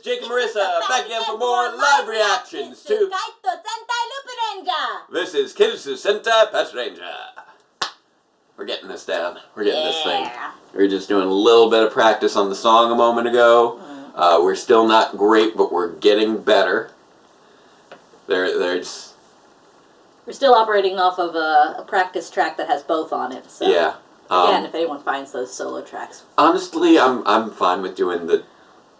Jake and Marisa back again for more live reactions to Kaitou, Sentai, Lupinranger. This is Keisatsu, Sentai, Patranger. We're getting this down. We're getting this thing. We were just doing a little bit of practice on the song a moment ago. We're still not great, but we're getting better. We're still operating off of a practice track that has both on it. So. Yeah. Again, if anyone finds those solo tracks. Honestly, I'm fine with doing the...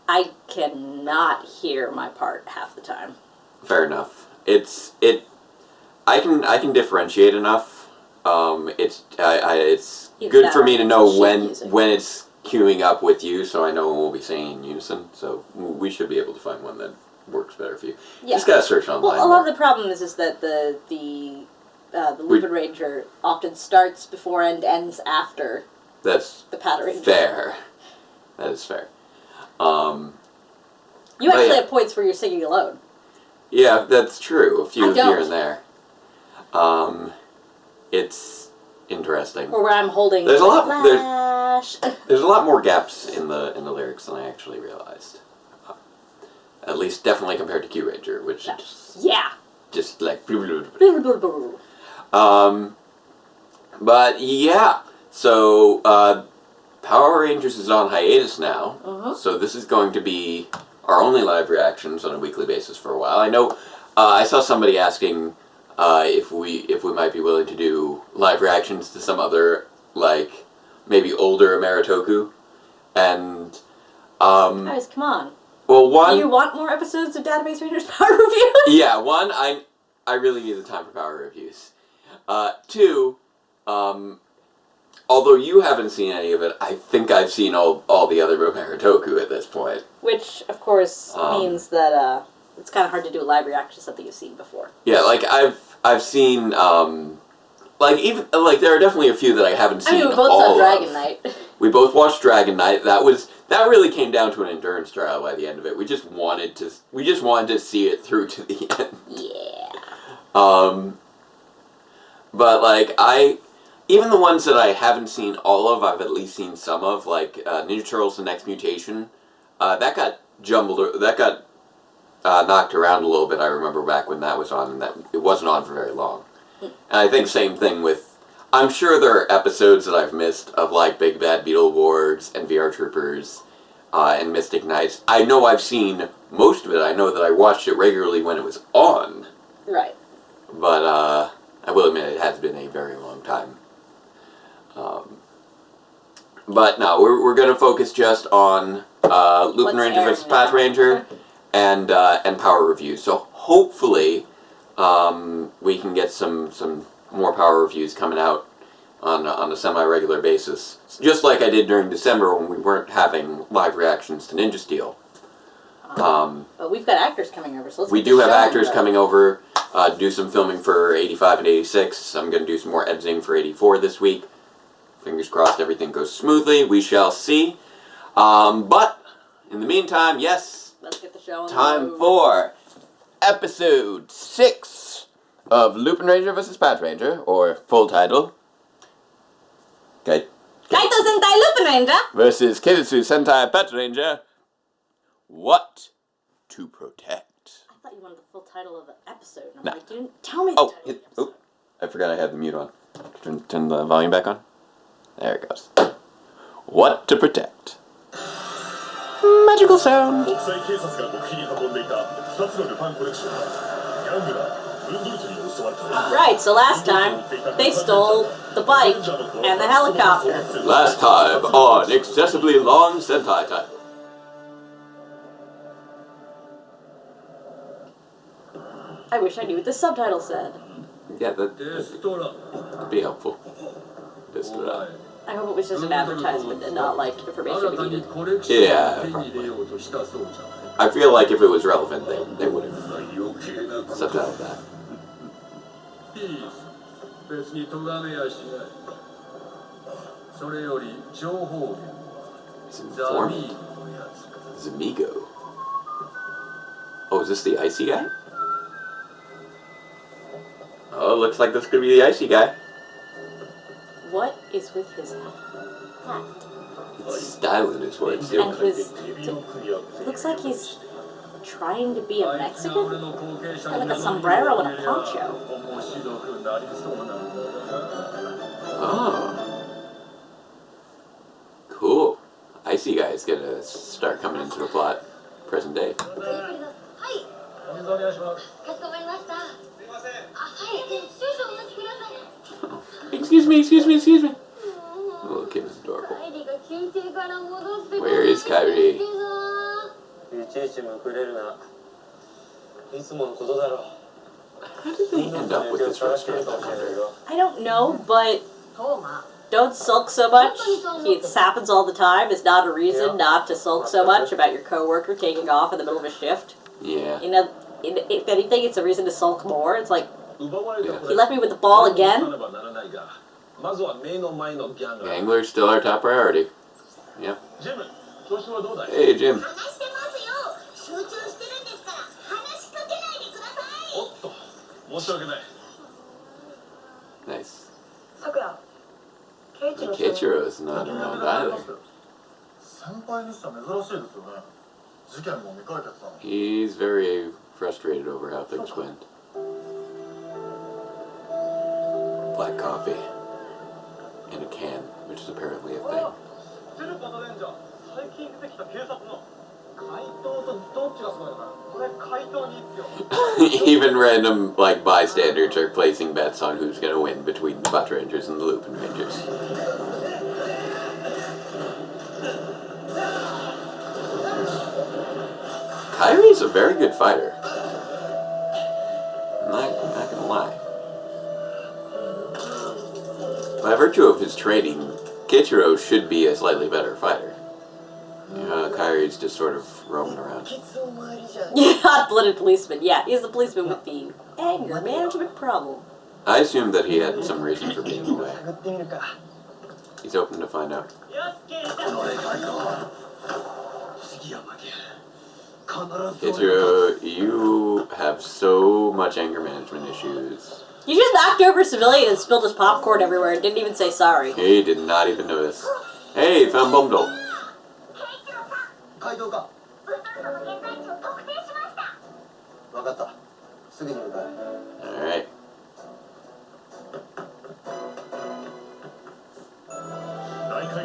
I cannot hear my part half the time. Fair enough. I can differentiate enough. It's good for me to know when it's queuing up with you, so I know when we'll be singing in unison. So we should be able to find one that works better for you. Yeah. Just gotta search online. Well, a lot of the problem is that the Lupinranger often starts before and ends after. That's the Patranger. Fair. That is fair. You actually have points where you're singing alone. Yeah, that's true. A few here and there. It's interesting. Or where I'm holding. There's a lot more gaps in the lyrics than I actually realized. At least, definitely compared to Q-Ranger, which just like. But yeah, so Power Rangers is on hiatus now, so this is going to be our only live reactions on a weekly basis for a while. I know I saw somebody asking if we might be willing to do live reactions to some other, like, maybe older Maritoku, and guys, come on. Well, one, do you want more episodes of Database Rangers Power Reviews? Yeah, one, I really need the time for Power Reviews. Two, although you haven't seen any of it, I think I've seen all the other Maritoku at this point. Which, of course, means that it's kind of hard to do a live reaction to something you've seen before. Yeah, like I've seen like there are definitely a few that I haven't seen. I mean, we both saw Dragon Knight. We both watched Dragon Knight. That really came down to an endurance trial by the end of it. We just wanted to see it through to the end. Yeah. But like even the ones that I haven't seen all of, I've at least seen some of, like Ninja Turtles: The Next Mutation. That got jumbled. That got knocked around a little bit. I remember back when that was on, and that it wasn't on for very long. And I think same thing with. I'm sure there are episodes that I've missed of, like, Big Bad Beetleborgs and VR Troopers and Mystic Knights. I know I've seen most of it. I know that I watched it regularly when it was on. Right. But I will admit it has been a very long time. But no, we're going to focus just on Lupinranger vs. Patranger and Power Reviews. So hopefully we can get some more Power Reviews coming out on a semi-regular basis. Just like I did during December when we weren't having live reactions to Ninja Steel. But we've got actors coming over, so let's we do have actors coming over to do some filming for 85 and 86. I'm going to do some more editing for 84 this week. Fingers crossed everything goes smoothly. We shall see. But, in the meantime, yes, let's get the show on time for episode 6 of Lupinranger vs. Patranger, or full title, Kaitou Sentai Lupinranger versus Keisatsu Sentai Patranger. What to protect? I thought you wanted the full title of the episode. And I'm no. like, you didn't tell me the title of the episode. I forgot I had the mute on. Turn the volume back on. There it goes. What to protect? Magical sound. Right, so last time, they stole the bike and the helicopter. Last time on Excessively Long Sentai Time. I wish I knew what the subtitle said. Yeah, that'd be helpful. I hope it was just an advertisement and not, like, information we needed. Yeah, probably. I feel like if it was relevant, they would have subtitled that. It's informant. Zamigo. Oh, is this the icy guy? Oh, looks like this could be the icy guy. What is with his hat? It's styling is what it's doing. And it looks like he's trying to be a Mexican? Got like a sombrero and a poncho. Oh. Cool. I see guys gonna start coming into the plot. Present day. Excuse me. The little kid is adorable. Where is Kairi? How did they end up with this restaurant, I wonder? I don't know, but don't sulk so much. It happens all the time. It's not a reason not to sulk so much about your coworker taking off in the middle of a shift. Yeah. You know, if anything, it's a reason to sulk more. It's like, Yeah. he left me with the ball again. Angler's still our top priority. Yep. Hey, Jim. Nice. Keiichiro's not around either. He's very frustrated over how things went. Black coffee. In a can, which is apparently a thing. Even random, like, bystanders are placing bets on who's gonna win between the Patrangers and the Lupinrangers. Kairi's a very good fighter. I'm not gonna lie. By virtue of his training, Keiichiro should be a slightly better fighter. Kairi's just sort of roaming around. Yeah, hot-blooded policeman. Yeah, he's the policeman with the anger management problem. I assumed that he had some reason for being away. He's open to find out. Keiichiro, you have so much anger management issues. You just knocked over a civilian and spilled his popcorn everywhere and didn't even say sorry. He did not even notice. Hey, found Bumble. Alright.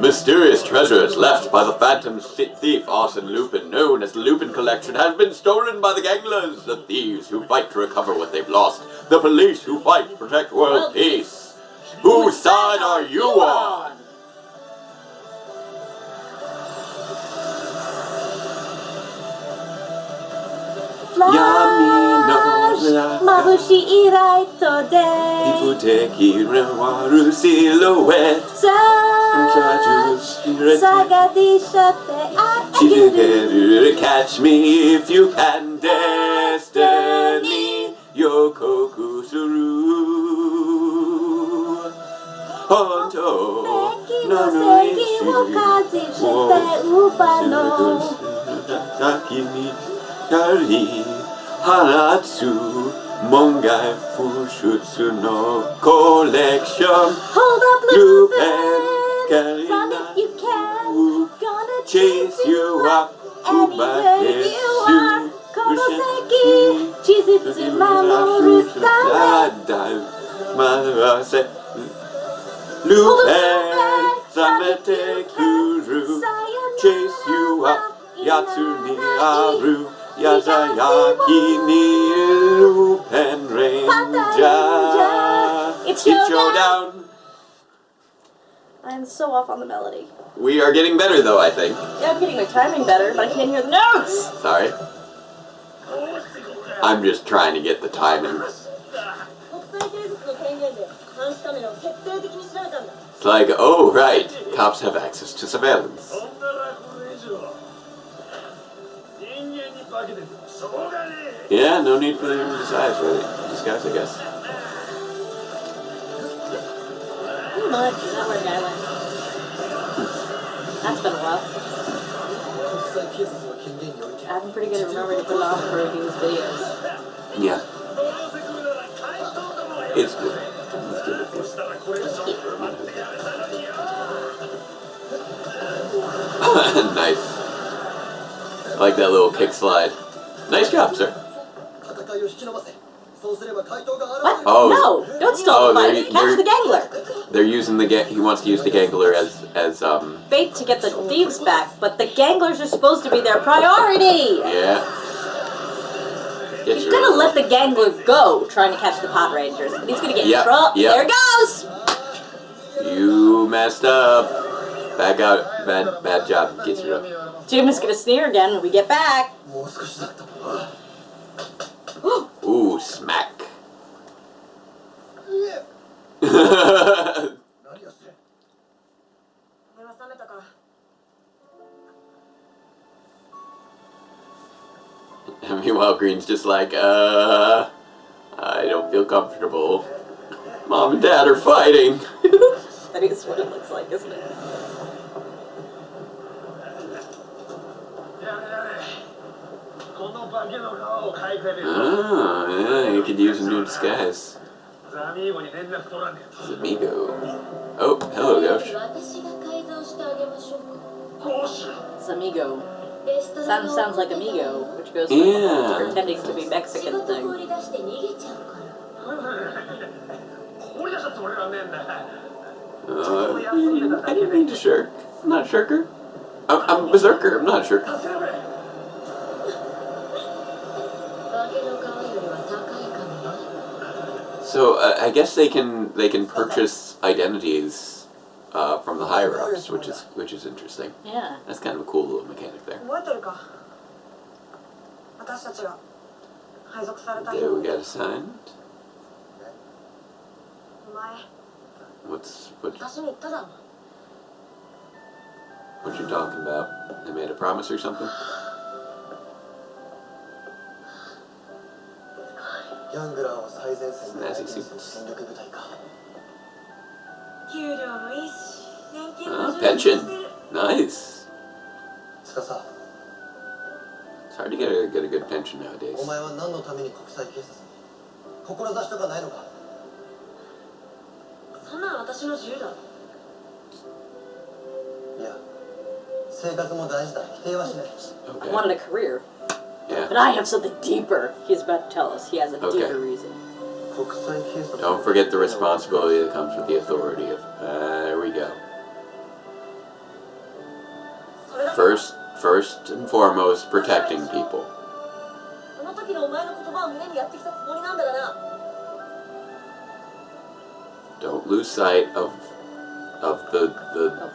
Mysterious treasures left by the phantom thief Arsene Lupin, known as the Lupin Collection, has been stolen by the ganglers, the thieves who fight to recover what they've lost, the police who fight to protect world peace. Whose side are you on? Mabushii light de 不敵わるシルエット Catch me if you can, destiny 予告する本当なのにし先に光放つ門外不出のコレクション Hold up, Blue Lupin, pen, from it you can, gonna chase you up anywhere you are. この先、地図守るため。回せルペン覚めてくる Chase you up やつにある矢ざやきにルペンレンジャー It's showdown. showdown. I'm so off on the melody. We are getting better though, I think. Yeah, I'm getting my timing better, but I can't hear the notes. Sorry. I'm just trying to get the timing. It's like, oh right, cops have access to surveillance. Yeah, no need for them to disguise, I guess. Much. Is that where a guy went? That's been a while. I've been pretty good at remembering to put it on for these videos. Yeah. It's good. Nice. I like that little kick slide. Nice job, sir. What? Oh. No! Don't stall the fight. Catch the gangler. They're using the he wants to use the gangler as bait to get the thieves back, but the ganglers are supposed to be their priority. Yeah. He's gonna let the gangler go trying to catch the Patrangers, and he's gonna get in trouble. Yep. There it goes. You messed up. Bad job, Keisatsu. Jim is gonna sneer again when we get back. Ooh, smack. And meanwhile, Green's just like, I don't feel comfortable. Mom and Dad are fighting. That is what it looks like, isn't it? Oh, yeah, you could use a new disguise. Zamigo. Oh, hello, Ghost. Zamigo. Sounds like amigo, which goes Yeah. with pretending to be Mexican thing. I didn't mean to shirk. I'm not a shirker. I'm a berserker. I'm not a shirker. So I guess they can purchase identities from the higher ups, which is interesting. Yeah. That's kind of a cool little mechanic there. There we got assigned. What you talking about? They made a promise or something? Snazzy suits. Ah, pension. Nice. It's hard to get a good pension nowadays. I wanted a career. Yeah. But I have something deeper. He's about to tell us. He has a deeper reason. Don't forget the responsibility that comes with the authority of. There we go. First and foremost, protecting people. Don't lose sight of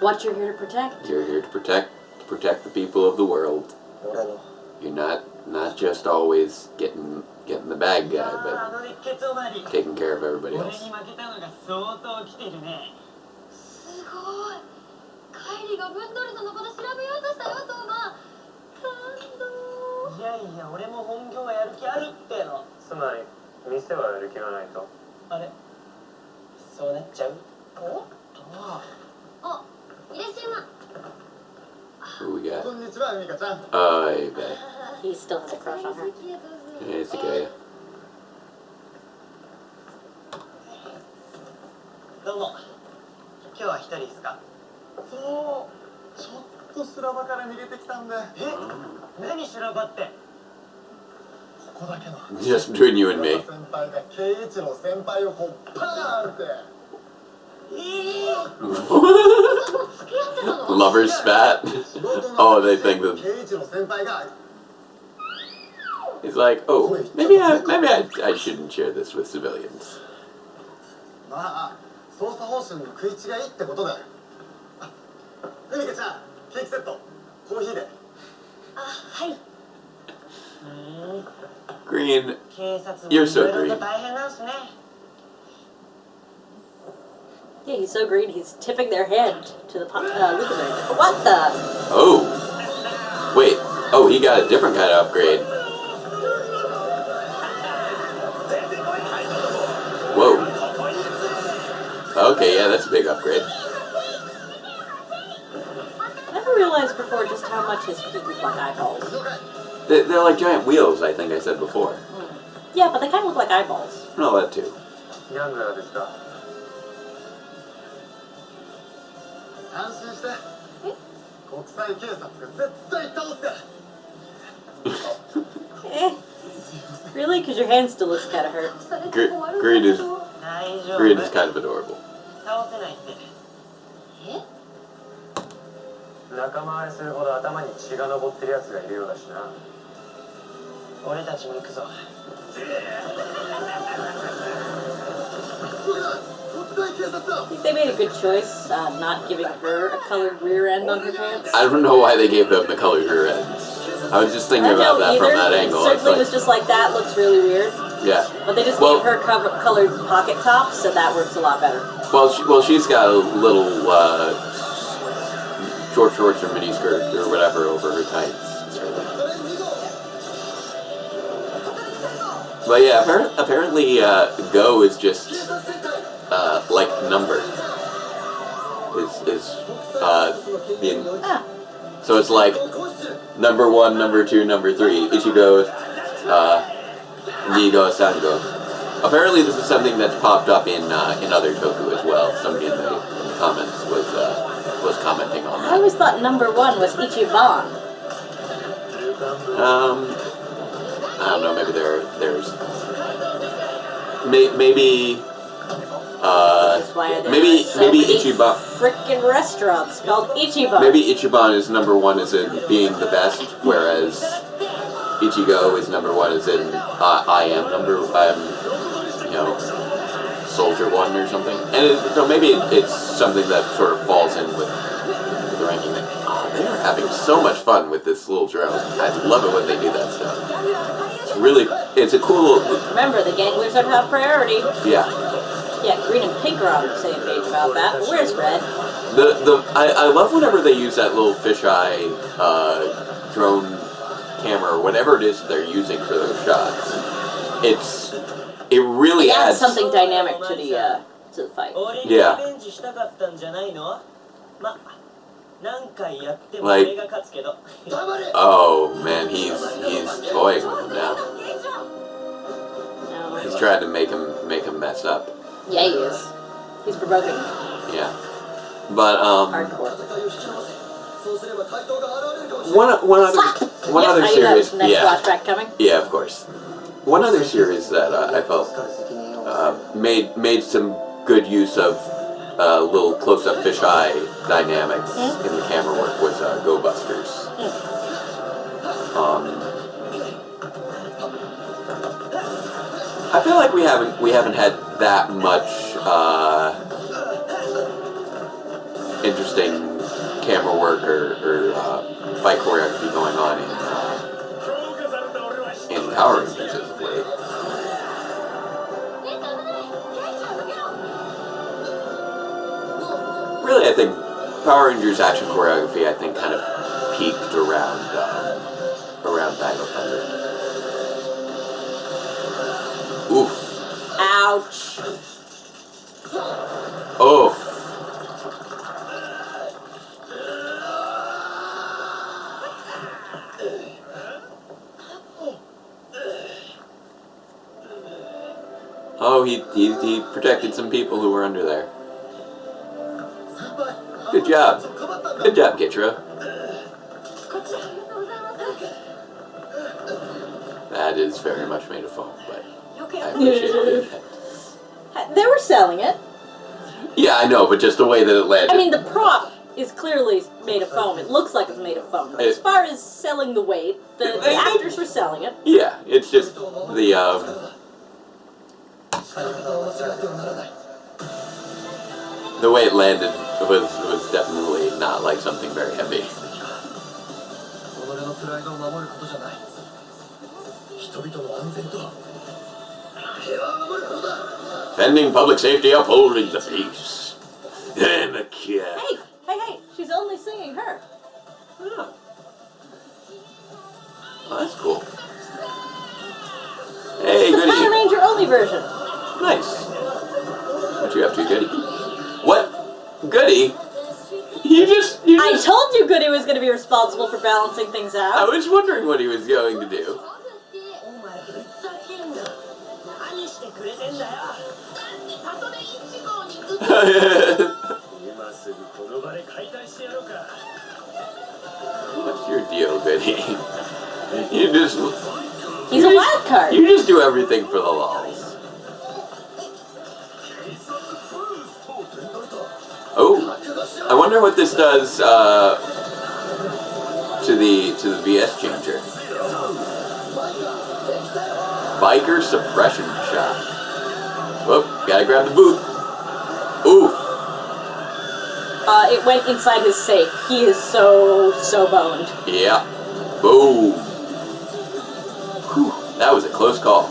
what you're here to protect. You're here to protect the people of the world. You're not just always getting the bad guy, but taking care of everybody else. Who we got? Oh, hey, babe. He still has a crush on her. Yeah, it's okay. Just between you and me. Lover's spat. Oh, they think that. He's like, oh, maybe I shouldn't share this with civilians. Green, you're so green. Yeah, he's so green, he's tipping their head to the Lupinranger. What the? Oh. Wait. Oh, he got a different kind of upgrade. Whoa. Okay, yeah, that's a big upgrade. I never realized before just how much his feet look like eyeballs. They're like giant wheels, I think I said before. Yeah, but they kind of look like eyeballs. No, that too. Really? Because your hand still looks kind of hurt. Greed is kind of adorable. 仲間割れするほど頭に血が上ってるやつがいるようだしな。俺たちも行くぞ。I think they made a good choice not giving her a colored rear end on her pants. I don't know why they gave them the colored rear ends. I was just thinking about that from that angle. It certainly was just like that. Looks really weird. Yeah. But they just gave her colored pocket tops, so that works a lot better. Well, she's got a little short shorts or mini skirt or whatever over her tights. But yeah, apparently Go is just like number. Is being so it's like number 1, number 2, number 3. Ichigo, Nigo, Sango. Apparently, this is something that's popped up in other toku as well. Somebody in the comments was commenting on that. I always thought number 1 was Ichiban. I don't know. Maybe there's maybe. That's why there maybe are so many Ichiban. Frickin' restaurants called Ichiban. Maybe Ichiban is number 1 as in being the best, whereas Ichigo is number 1 as in I'm Soldier 1 or something. And so maybe it's something that sort of falls in with the ranking. They are having so much fun with this little drone. I love it when they do that stuff. It's a cool. Remember, the ganglers are top priority. Yeah. Yeah, green and pink are on the same page about that. But where's red? I love whenever they use that little fisheye drone camera or whatever it is that they're using for those shots. It really adds something dynamic to the fight. Yeah. Like, oh man, he's toying with him now. No. He's trying to make him mess up. Yeah, he is. He's provoking. Yeah, but hardcore. One other series. Next flashback coming. Yeah, of course. One other series that I felt made some good use of little close-up fisheye dynamics in the camera work was Go Busters. I feel like we haven't had that much interesting camera work or fight choreography going on in Power Rangers as of late. Really, I think Power Rangers action choreography, kind of peaked around Dino Thunder. Oof. Ouch. Oof. Oh, he protected some people who were under there. Good job. Good job, Kitro. That is very much made of foam, but I appreciate it. They were selling it. Yeah, I know, but just the way that it landed. I mean, the prop is clearly made of foam. It looks like it's made of foam. But as far as selling the weight, the actors were selling it. Yeah, it's just the way it landed was definitely not like something very heavy. Defending public safety, upholding the peace. And the cat. Hey, she's only singing her. Oh. Oh, that's cool. Hey, the Goody. Patranger only version. Nice. What you up to, Goody? What? Goody? You just... I told you Goody was going to be responsible for balancing things out. I was wondering what he was going to do. What's your deal, Goody? You just... He's a wild card. You just do everything for the lulz. Oh, I wonder what this does to the VS changer. Biker suppression shot. Whoop, gotta grab the boot. Oof. It went inside his safe. He is so boned. Yeah. Boom. Whew, that was a close call.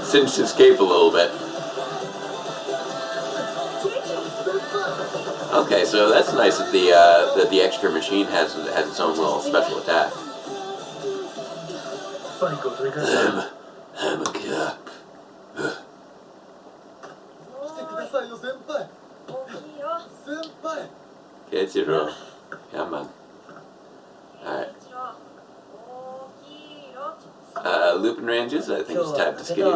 Cinched his cape a little bit. Okay, so that's nice that the extra machine has its own little special attack. I'm a cop. Keisatsu. Come on. Alright. Lupinrangers, I think it's time to skidoo.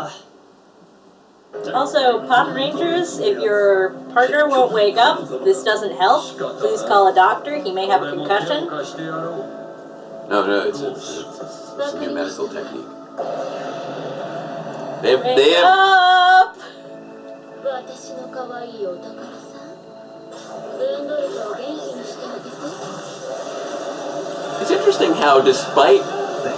Also, Patrangers, if your partner won't wake up, this doesn't help. Please call a doctor. He may have a concussion. No, it's a new medical technique. They Wake have up! It's interesting how, despite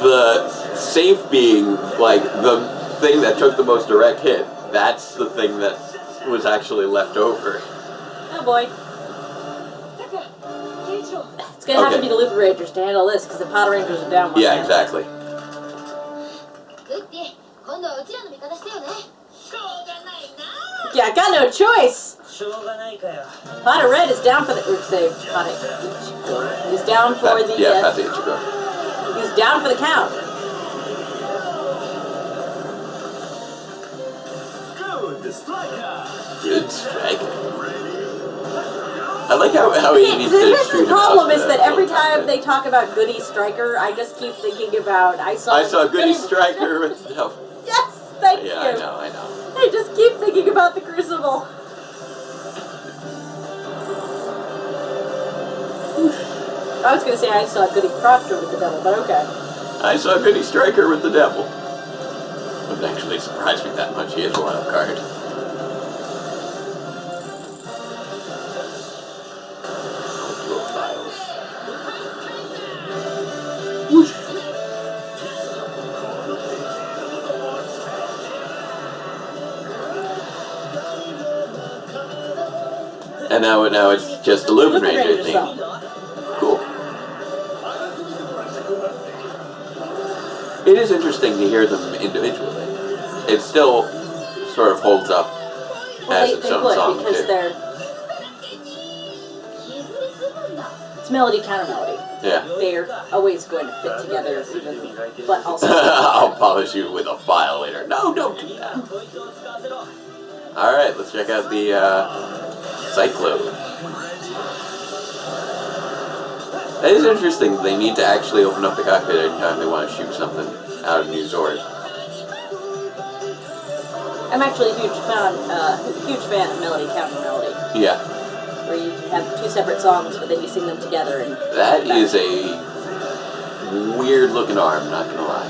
the safe being like the thing that took the most direct hit, that's the thing that was actually left over. Oh boy. It's gonna have to be the Lupinrangers to handle this, because the Patrangers are down one Yeah, man. exactly. Yeah, I got no choice! Potter Red is down for the... He's down for the... Patranger. He's down for the count. Good striker. I like how he needs to This shoot the problem him is that every time they talk about Goody Striker, I just keep thinking about... I saw Goody Striker with stuff. Yes, thank you. Yeah, I know. I just keep thinking about the Crucible. I was going to say I saw Goody Proctor with the devil, but okay. I saw Goody Striker with the devil. Wouldn't actually surprise me that much. He is a wild card. Whoosh. And now it's just a Lupinranger theme. Cool. It is interesting to hear them individually. It still sort of holds up as its own song because too. It's melody counter melody. Yeah. They're always going to fit together, but also. I'll polish you with a file later. No, don't do that. All right, let's check out the Cyclone. That is interesting. They need to actually open up the cockpit anytime they want to shoot something out of New Zord. I'm actually a huge fan of melody counter melody. Yeah. Where you have two separate songs, but then you sing them together. And that is a weird looking arm, not gonna lie.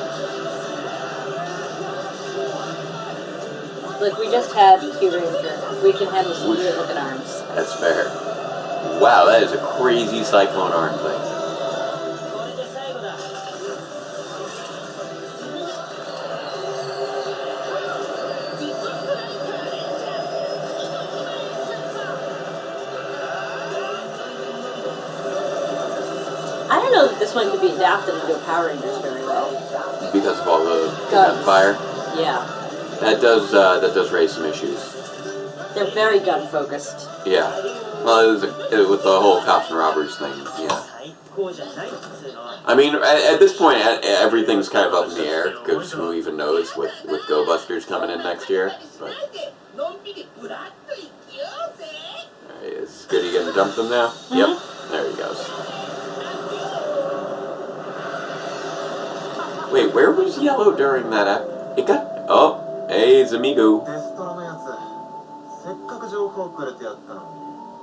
Look, we just had Q-Ranger. We can handle some weird looking arms. That's fair. Wow, that is a crazy cyclone arm thing. I don't know that this one could be adapted into a Power Rangers very well. Because of all the gunfire? Yeah. That does raise some issues. They're very gun focused. Yeah. Well, with the whole cops and robbers thing, yeah. I mean, at this point, everything's kind of up in the air, because who even knows with Go Busters coming in next year. But. Alright, is Goody gonna dump them now? Mm-hmm. Yep. There he goes. Wait, where was Yellow during that act? It got... Oh, hey, Zamigo.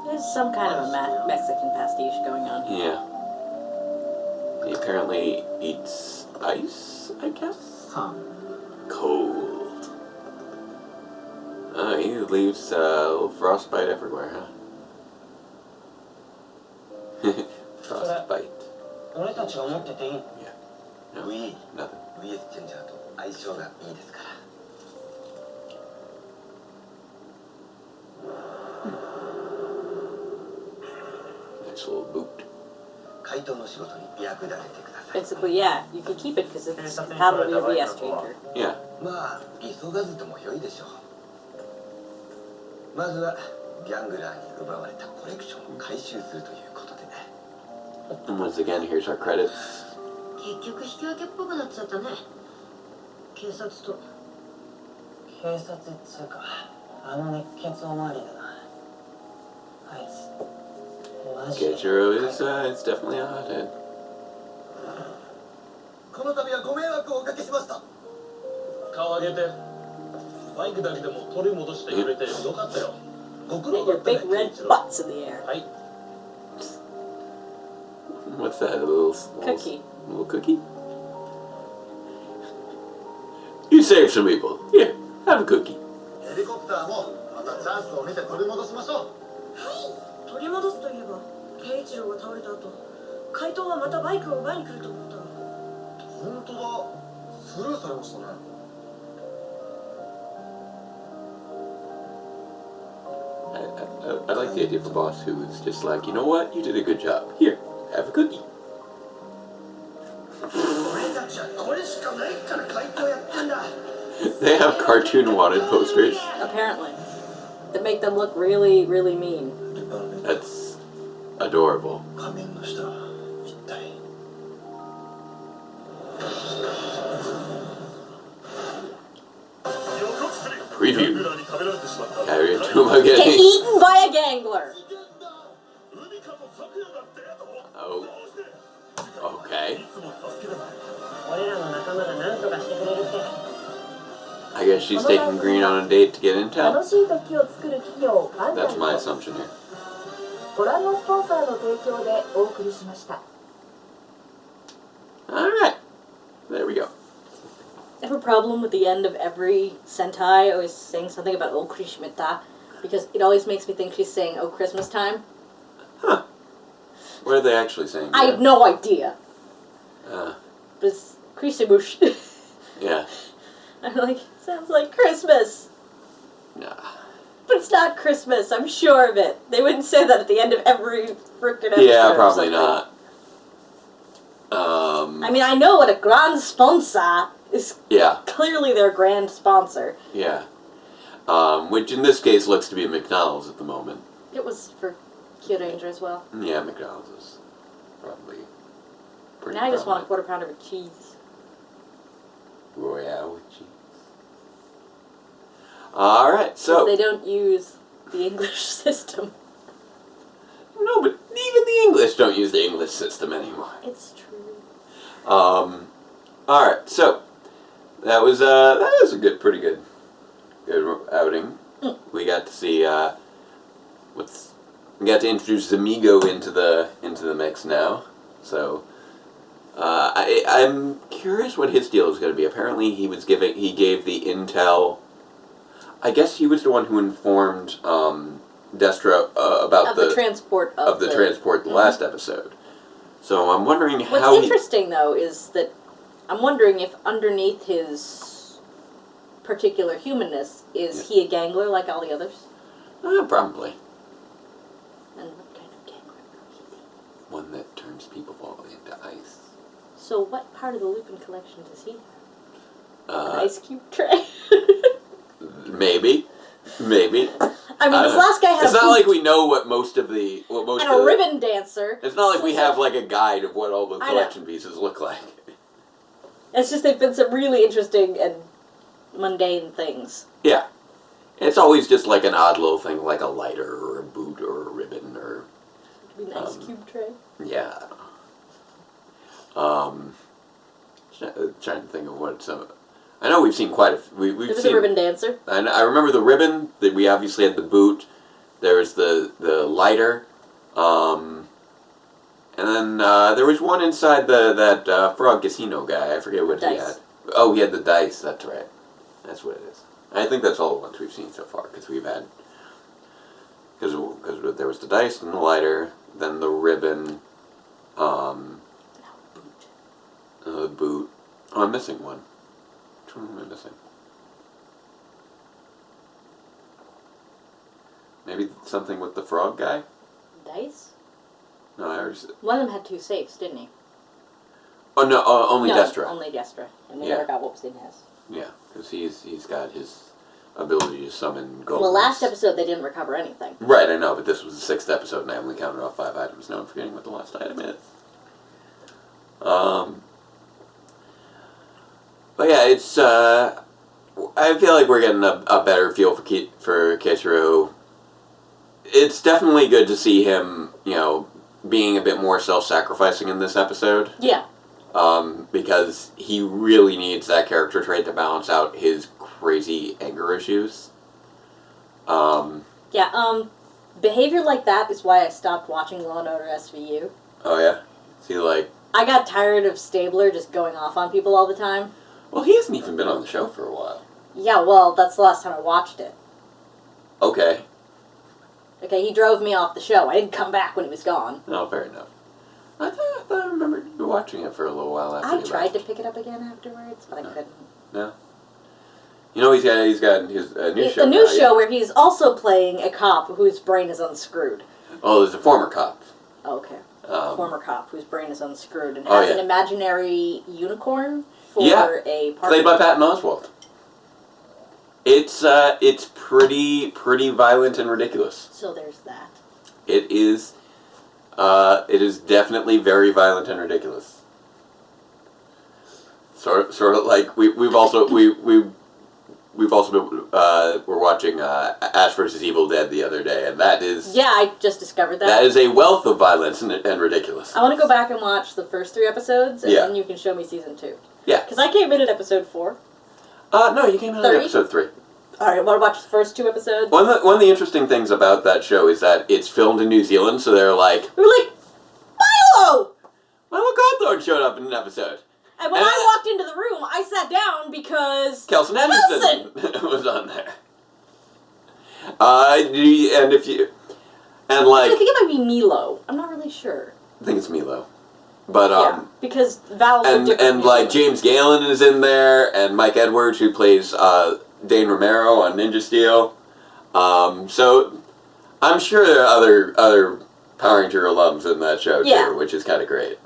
There's some kind of a Mexican pastiche going on. Yeah. He apparently eats ice, I guess? Cold. Oh, he leaves little frostbite everywhere, huh? Frostbite. Yeah. No, nothing. Nice little boot. Basically, yeah, you can keep it because it's compatible with your VS changer. Yeah. And once again, here's our credits. 結局引き分けっぽくなっちゃったね。警察と。警察っつうか、あの熱血おまわりだな。あいつ。マジで。Keijiro is it's definitely a hothead. この度はご迷惑をおかけしました。顔上げて。バイクだけでも取り戻してくれてよかったよ。ご苦労 And だ your ったね。 big red butts in the air. はい。 What's that? A little Cookie. Little cookie? You saved some people. Here, have a cookie. ヘリコプターもまたチャンスを見て取り戻しましょう。はい。取り戻すといえば、圭一郎が倒れた後、怪盗はまたバイクを奪いに来ると思った。本当だ。スルーされましたね。I like the idea of a boss who is just like, you know what, you did a good job. Here, have a cookie. 俺たちはこれしかないから怪盗やってんだ。 They have cartoon wanted posters. Apparently. That make them look really, really mean. That's adorable. 仮面の下一体。 Preview. Carry it to Get again. eaten by a gangler. Oh. Okay. 俺らの仲間が何とかしてくれるって。 I guess she's taking Green on a date to get intel. 楽しい時を作る企業ファンタ That's ジ my ー assumption here. ご覧のスポンサーの提供でお送りしました。 Alright. There we go. I have a problem with the end of every Sentai always saying something about O Krishimita because it always makes me think she's saying Oh Christmas time. Huh. What are they actually saying? I have no idea. Uh, But it's Krishimush. yeah. I'm like, sounds like Christmas. Nah. But it's not Christmas, I'm sure of it. They wouldn't say that at the end of every freaking episode. Yeah, or probably something. not. I mean, I know what a grand sponsor is. Yeah. Clearly their grand sponsor. Yeah. Which in this case looks to be McDonald's at the moment. It was for Kyoranger as well. Yeah, McDonald's is probably pretty Now I just want a prominent. quarter pounder of cheese. Royale with cheese. Alright, so... They don't use the English system. No, but even the English don't use the English system anymore. It's true. Alright, so... That was a pretty good outing. We got to see, we got to introduce Zamigo into the mix now. So... I'm curious what his deal is going to be. Apparently, he gave the intel. I guess he was the one who informed Destro about the transport of the transport the last episode. So I'm wondering how. What's interesting though is that I'm wondering if underneath his particular humanness is he a gangler like all the others? Probably. And what kind of gangler would he be? One that turns people all into ice. So what part of the Lupin collection does he have? An ice cube tray? Maybe. I mean, this last guy had It's not like we know what most of the... and a ribbon dancer. It's not like we have like a guide of what all the collection pieces look like. It's just they've been some really interesting and mundane things. Yeah. It's always just like an odd little thing like a lighter or a boot or a ribbon or... An ice cube tray. Yeah. Trying to think of what some... I know we've seen quite a... We've There was seen a ribbon dancer. I remember the ribbon, that we obviously had the boot, there was the lighter, and then there was one inside that frog casino guy, I forget what he had. Oh, he had the dice. That's right. That's what it is. I think that's all the ones we've seen so far, because we've had... Because there was the dice and the lighter, then the ribbon, the boot. Oh, I'm missing one. Which one am I missing? Maybe something with the frog guy? Dice? No, I already said... One of them had 2 safes, didn't he? Oh, no, only Destra. Only Destra. And we Yeah. never got what was in his. Yeah, because he's got his ability to summon golems. Well, last episode they didn't recover anything. Right, I know, but this was the 6th episode, and I only counted off 5 items. Now I'm forgetting what the last item is. But yeah, it's, I feel like we're getting a better feel for Keisatsu. It's definitely good to see him, being a bit more self-sacrificing in this episode. Yeah. Because he really needs that character trait to balance out his crazy anger issues. Behavior like that is why I stopped watching Law & Order SVU. Oh yeah? See, I got tired of Stabler just going off on people all the time. Well, he hasn't even been on the show for a while. Yeah, well, that's the last time I watched it. Okay. Okay, he drove me off the show. I didn't come back when he was gone. Oh, fair enough. I thought I remembered you watching it for a little while after I you tried left. to pick it up again afterwards, but I couldn't. No? He's got his new show. A new now, show where he's also playing a cop whose brain is unscrewed. Oh, there's a former cop. Okay. Former cop whose brain is unscrewed and Oh, has yeah. an imaginary unicorn for Yeah. a partner. Played by Patton Oswalt. It's pretty violent and ridiculous. So there's that. It is definitely very violent and ridiculous. Sort of like we've also been we're watching Ash vs. Evil Dead the other day, and that is Yeah, I just discovered that. that is a wealth of violence and ridiculous. I want to go back and watch the first 3 episodes, and Yeah. then you can show me season 2. Yeah. Because I came in at episode 4. No, you came in on 3? episode 3. Alright, want to watch the first 2 episodes? One of the interesting things about that show is that it's filmed in New Zealand, so they're like, We were like, Milo! Milo Cawthorn showed up in an episode. And when And I walked into the room, I sat down because Kelson Henderson was on there. I think it might be Milo. I'm not really sure. think it's Milo, but Yeah, because vowels are different. and like James Galen is in there, and Mike Edwards, who plays Dane Romero on Ninja Steel. So I'm sure there are other Power Ranger alums in that show too, which is kind of great.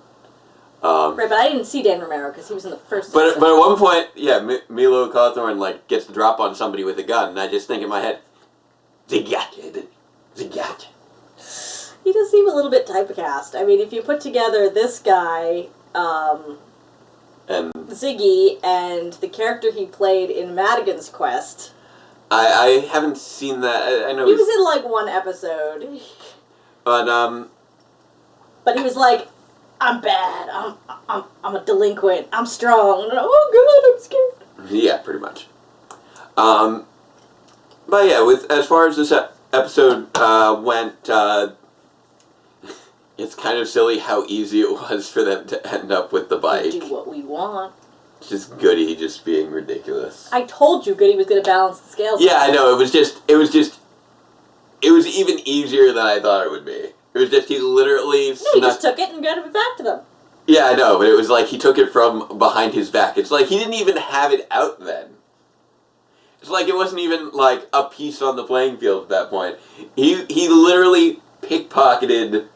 Right, but I didn't see Dan Romero because he was in the first But episode. at one point, yeah, Milo Cawthorn gets the drop on somebody with a gun, and I just think in my head, Zigat. He does seem a little bit typecast. I mean, if you put together this guy, And Ziggy, and the character he played in Madigan's Quest, I haven't seen that. I know he was in like 1 episode, but he was like, I'm bad. I'm a delinquent. I'm strong. And oh god, I'm scared. yeah, pretty much. But yeah, as far as this episode went, it's kind of silly how easy it was for them to end up with the bike. We do what we want. Just Goody just being ridiculous. I told you Goody was going to balance the scales. Yeah, I know. It was even easier than I thought it would be. It was just he literally He just took it and gave it back to them. Yeah, I know, but it was like he took it from behind his back. It's like he didn't even have it out then. It's like it wasn't even like a piece on the playing field at that point. He literally pickpocketed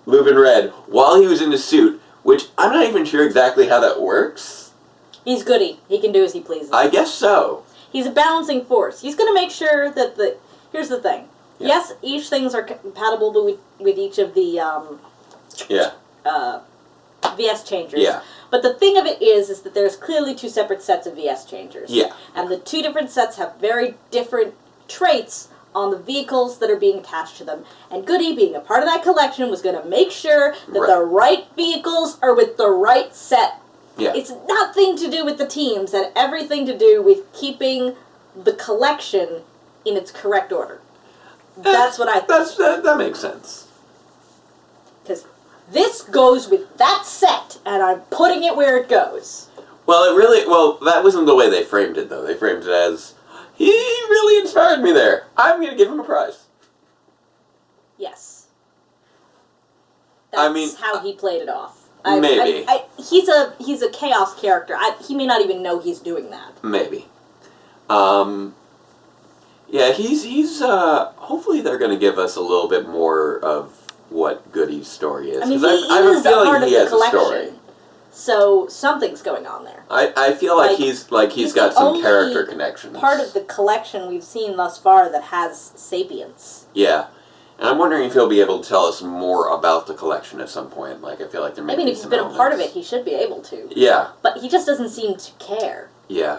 Lupin Red while he was in his suit, which I'm not even sure exactly how that works. He's Goody. He can do as he pleases. I guess so. He's a balancing force. He's going to make sure that here's the thing. Yeah. Yes, each things are compatible with each of the VS changers. Yeah. But the thing of it is that there's clearly 2 separate sets of VS changers. Yeah. And the 2 different sets have very different traits on the vehicles that are being attached to them. And Goody, being a part of that collection, was going to make sure that the right vehicles are with the right set. Yeah. It's nothing to do with the teams and everything to do with keeping the collection in its correct order. That's what I think. That makes sense. Because this goes with that set, and I'm putting it where it goes. Well, that wasn't the way they framed it, though. They framed it as, he really inspired me there. I'm going to give him a prize. Yes. That's I mean, how he played it off. Maybe. He's a chaos character. He may not even know he's doing that. Maybe. Yeah, he's hopefully they're going to give us a little bit more of what Goody's story is. I mean, I have a feeling he has a story. So something's going on there. I feel like he's got some character connections. Part of the collection we've seen thus far that has sapience. Yeah. And I'm wondering if he'll be able to tell us more about the collection at some point. Like, I feel like there may be if he's been a part of it, he should be able to. Yeah. But he just doesn't seem to care. Yeah.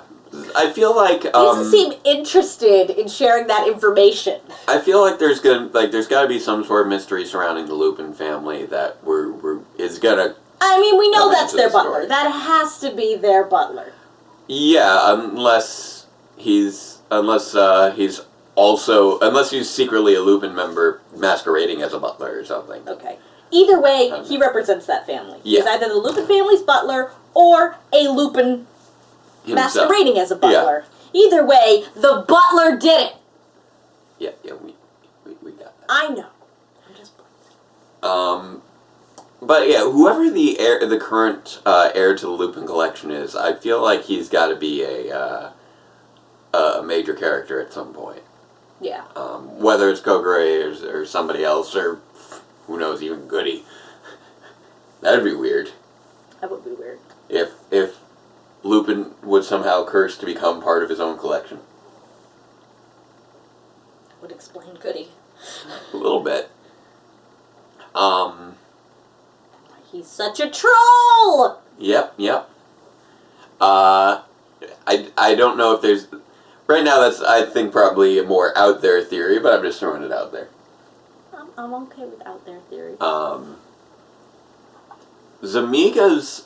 I feel like he doesn't seem interested in sharing that information. I feel like there's got to be some sort of mystery surrounding the Lupin family that is gonna. I mean, we know that's their butler. Story. That has to be their butler. Yeah, unless he's secretly a Lupin member masquerading as a butler or something. Okay. Either way, he represents that family. Yeah. He's either the Lupin family's butler or a Lupin masquerading as a butler. Yeah. Either way, the butler did it. Yeah, we got that. I know. I'm just playing. But yeah, whoever the current heir to the Lupin collection is, I feel like he's got to be a major character at some point. Yeah. Whether it's Kogure or somebody else, or who knows, even Goody. That'd be weird. That would be weird. If Lupin would somehow curse to become part of his own collection. Would explain Goody. A little bit. He's such a troll! Yep. I don't know if there's... Right now, that's, I think, probably a more out there theory, but I'm just throwing it out there. I'm okay with out there theory. Zamiga's,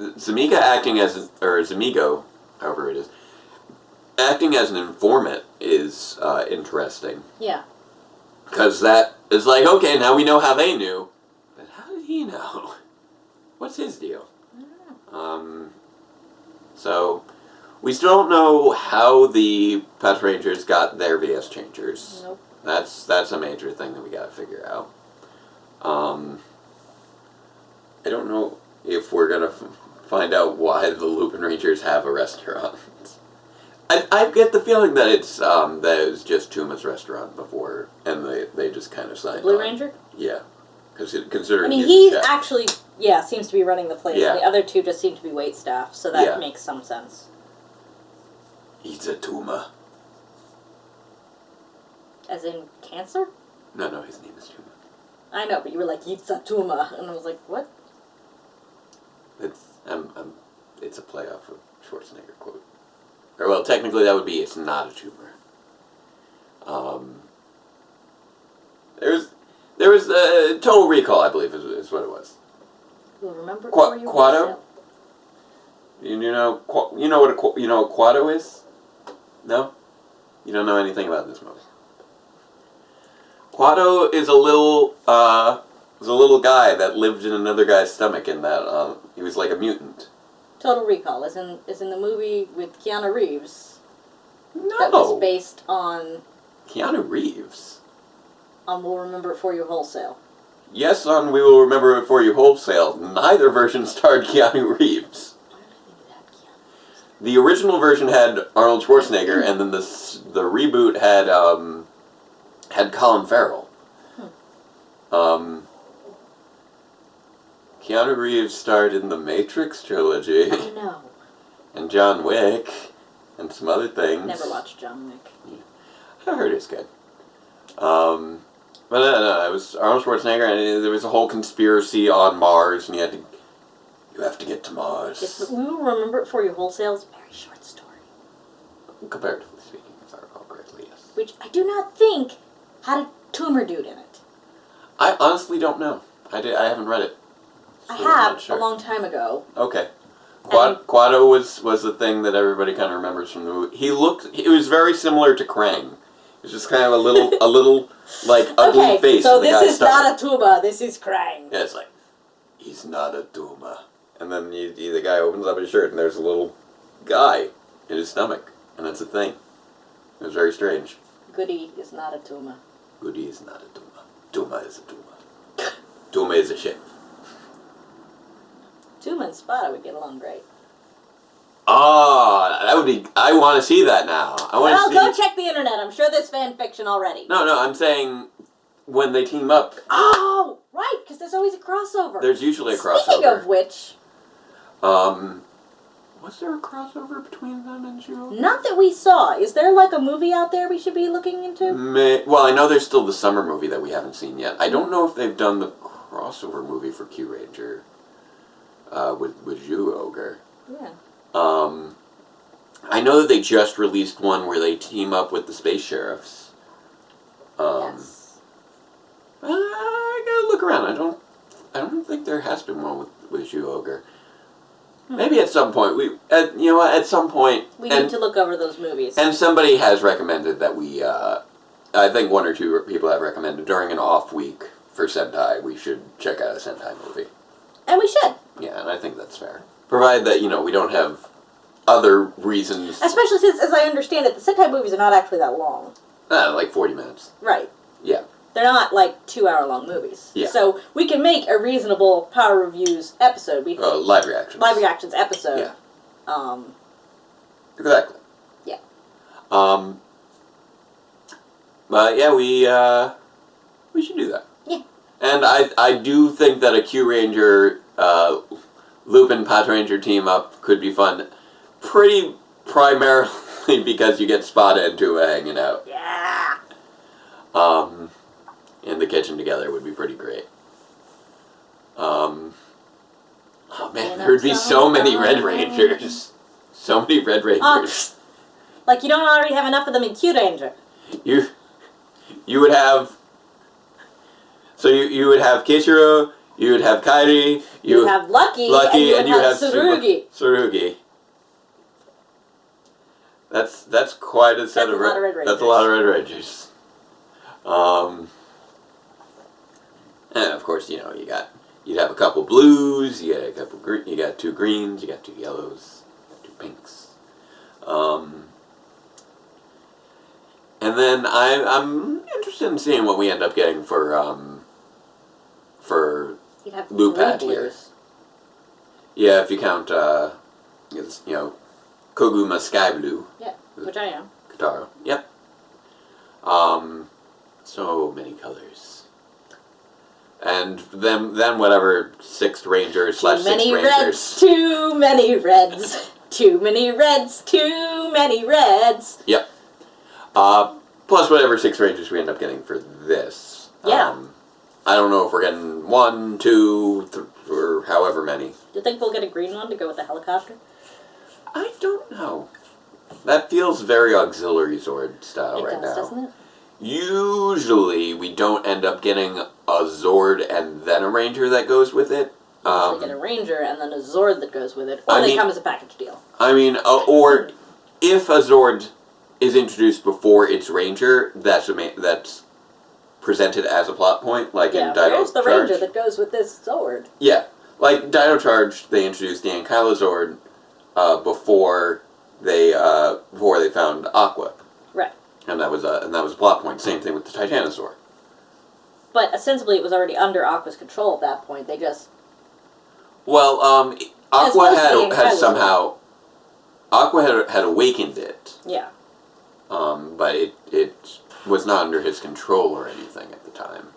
Zamiga acting as, or Zamigo, however it is, acting as an informant is interesting. Yeah. Because that is like, okay, now we know how they knew, but how did he know? What's his deal? I don't know. So, we still don't know how the Patrangers got their VS Changers. Nope. That's a major thing that we gotta figure out. I don't know if we're gonna find out why the Lupinrangers have a restaurant. I get the feeling that it was just Tuma's restaurant before, and they just kind of signed Blue on. Ranger? Yeah. Considering he chef. actually, seems to be running the place. Yeah. The other two just seem to be waitstaff, so that makes some sense. He's a Tuma. As in cancer? No, his name is Tuma. I know, but you were like, Yitzatuma, and I was like, what? It's a play off of Schwarzenegger quote. Or, well, technically that would be, it's not a tumor. There was Total Recall, I believe, is what it was. You'll remember Quado? You know what Quado is? No? You don't know anything about this movie. Quado is a little guy that lived in another guy's stomach, in that he was like a mutant. Total Recall is in the movie with Keanu Reeves. No. That was based on Keanu Reeves. We'll Remember It For You Wholesale. Yes, on We Will Remember It For You Wholesale. Neither version starred Keanu Reeves. Why did I think it had Keanu Reeves? The original version had Arnold Schwarzenegger, and then the reboot had Colin Farrell. Keanu Reeves starred in the Matrix trilogy. I know. And John Wick, and some other things. Never watched John Wick. Yeah. I heard it's good. But no, it was Arnold Schwarzenegger, and there was a whole conspiracy on Mars, and you have to get to Mars. Yes, but We Will Remember It For You Wholesale is a very short story. Comparatively speaking, if I recall correctly, yes. Which I do not think had a tumor dude in it. I honestly don't know. I haven't read it. I So have I'm not sure. a long time ago. Okay. Quado was the thing that everybody kind of remembers from the movie. He was very similar to Krang. It's just kind of a little like ugly face. So in the this guy's is stomach. not a tuba. This is Krang. Yeah, it's like, he's not a Duma. And then the guy opens up his shirt, and there's a little guy in his stomach, and that's a thing. It was very strange. Goody is not a Tuma. Goody is not a Tuma. Tuma is a Tuma. Tuma is a chef. Tuma and Spada would get along great. Ah, that would be. I want to see that now. Well, go check the internet. I'm sure there's fan fiction already. No, I'm saying when they team up. Oh, right, because there's always a crossover. There's usually a crossover. Speaking of which, was there a crossover between them and Jewel? not that we saw. Is there like a movie out there we should be looking into? Well, I know there's still the summer movie that we haven't seen yet. I don't know if they've done the crossover movie for Kyuranger with Zhu Ogre. Yeah. I know that they just released one where they team up with the Space Sheriffs. Yes. I gotta look around. I don't think there has been one with Zhu Ogre. Maybe at some point at some point we need to look over those movies. And somebody has recommended that we. I think one or two people have recommended during an off week for Sentai we should check out a Sentai movie. And we should. Yeah, and I think that's fair. Provided that we don't have other reasons. Especially since, as I understand it, the Sentai movies are not actually that long. Like 40 minutes. Right. Yeah. They're not like 2-hour-long movies. Yeah. So we can make a reasonable Power Reviews episode. Live reactions. Live reactions episode. Yeah. Exactly. Yeah. But yeah, we should do that. Yeah. And I do think that a Kyuranger Lupin Patranger team up could be fun. Pretty primarily because you get Spada and Tua hanging out. Yeah. In the kitchen together would be pretty great. Oh man, there would be so many Red Rangers. So many Red Rangers. Like you don't already have enough of them in Kyuranger. You would have. So you would have Kishiro, you would have Kairi, you would have Lucky, and you would have Tsurugi. Tsurugi. That's quite a set of Red Rangers. That's a lot of Red Rangers. And of course, you'd have a couple blues, you got 2 greens, you got 2 yellows, 2 pinks. And then I'm interested in seeing what we end up getting for Lupat here. Yeah, if you count Koguma Sky Blue. Yeah, which I am. Kataro. Yep. So many colors. And then whatever 6th Ranger / 6th Rangers. Too many reds. Too many reds. Too many reds. Yep. Plus whatever 6 Rangers we end up getting for this. Yeah. I don't know if we're getting 1, 2, or however many. Do you think we'll get a green one to go with the helicopter? I don't know. That feels very auxiliary Zord style right now. Doesn't it? Usually we don't end up getting a Zord and then a Ranger that goes with it. You usually get a Ranger and then a Zord that goes with it, or they come as a package deal. I mean, or if a Zord is introduced before its Ranger, that's presented as a plot point, like in Dino Charge. Where's the Ranger that goes with this Zord? Yeah, like Dino Charge, they introduced the Ankylo Zord before they found Aqua. Right. And that was a plot point. Same thing with the Titanosaur. But ostensibly, it was already under Aqua's control at that point. They just Aqua had somehow had awakened it. Yeah. But it was not under his control or anything at the time.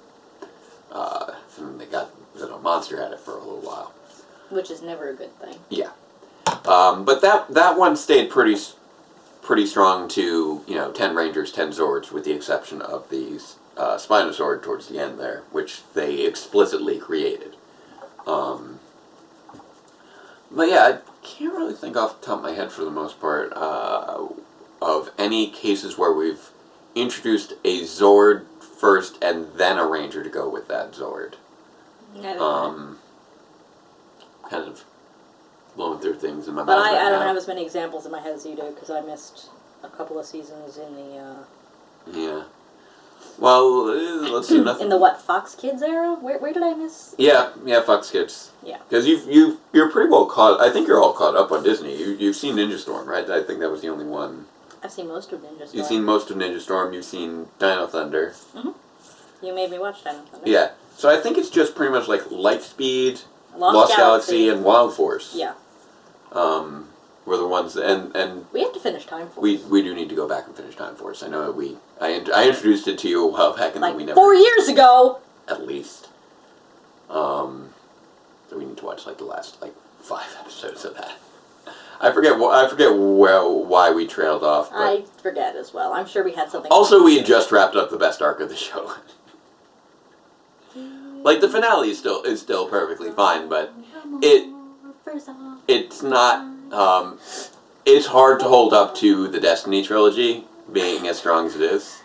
And the monster had it for a little while. Which is never a good thing. Yeah. But that one stayed pretty strong to 10 Rangers, 10 Zords, with the exception of the Spinosaur towards the end there, which they explicitly created. But yeah, I can't really think off the top of my head for the most part of any cases where we've introduced a Zord first and then a Ranger to go with that Zord. Kind of blowing through things in my mind. But I don't have as many examples in my head as you do, because I missed a couple of seasons in the... Yeah. Well, let's see. Nothing. In the Fox Kids era? Where did I miss? Yeah, Fox Kids. Yeah. Because you're pretty well caught. I think you're all caught up on Disney. You've seen Ninja Storm, right? I think that was the only one. I've seen most of Ninja Storm. You've seen most of Ninja Storm. You've seen Dino Thunder. Mm-hmm. You made me watch Dino Thunder. Yeah. So I think it's just pretty much like Lightspeed, Lost Galaxy, and Wild Force. Yeah. Were the ones and we have to finish Time Force. we do need to go back and finish Time Force. I know that I introduced it to you a while back and like then we never 4 years ago. at least. So we need to watch like the last like 5 episodes of that. I forget why we trailed off. But I forget as well. I'm sure we had something. also, we had just wrapped up the best arc of the show. Like the finale is still perfectly fine, but it's not. It's hard to hold up to the Destiny trilogy being as strong as it is.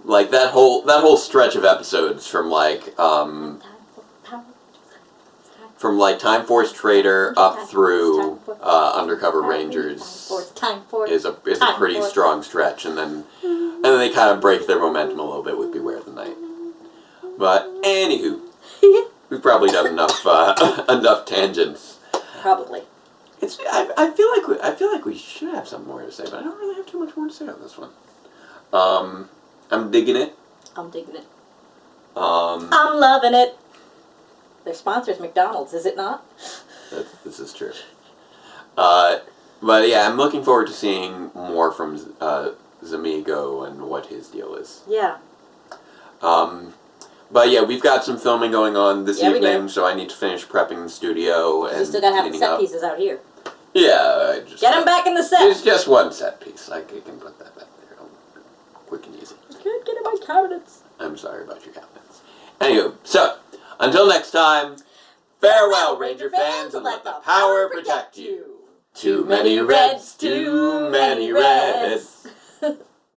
Like that whole stretch of episodes from like Time Force Trader up through Undercover Rangers is a pretty strong stretch, and then they kind of break their momentum a little bit with Beware the Night. But anywho, we've probably done enough tangents. Probably. I feel like we should have something more to say, but I don't really have too much more to say on this one. I'm digging it. I'm digging it. I'm loving it. Their sponsor's McDonald's, is it not? This is true. But yeah, I'm looking forward to seeing more from Zamigo and what his deal is. Yeah. But yeah, we've got some filming going on this evening, do. so I need to finish prepping the studio and You still gotta have the cleaning set up. pieces out here. Yeah, Get them back in the set. It's just one set piece. I can put that back there, quick and easy. I can't get in my cabinets. I'm sorry about your cabinets. Anywho, so until next time, farewell, Ranger fans, and let the power protect you. Too many reds, too many reds.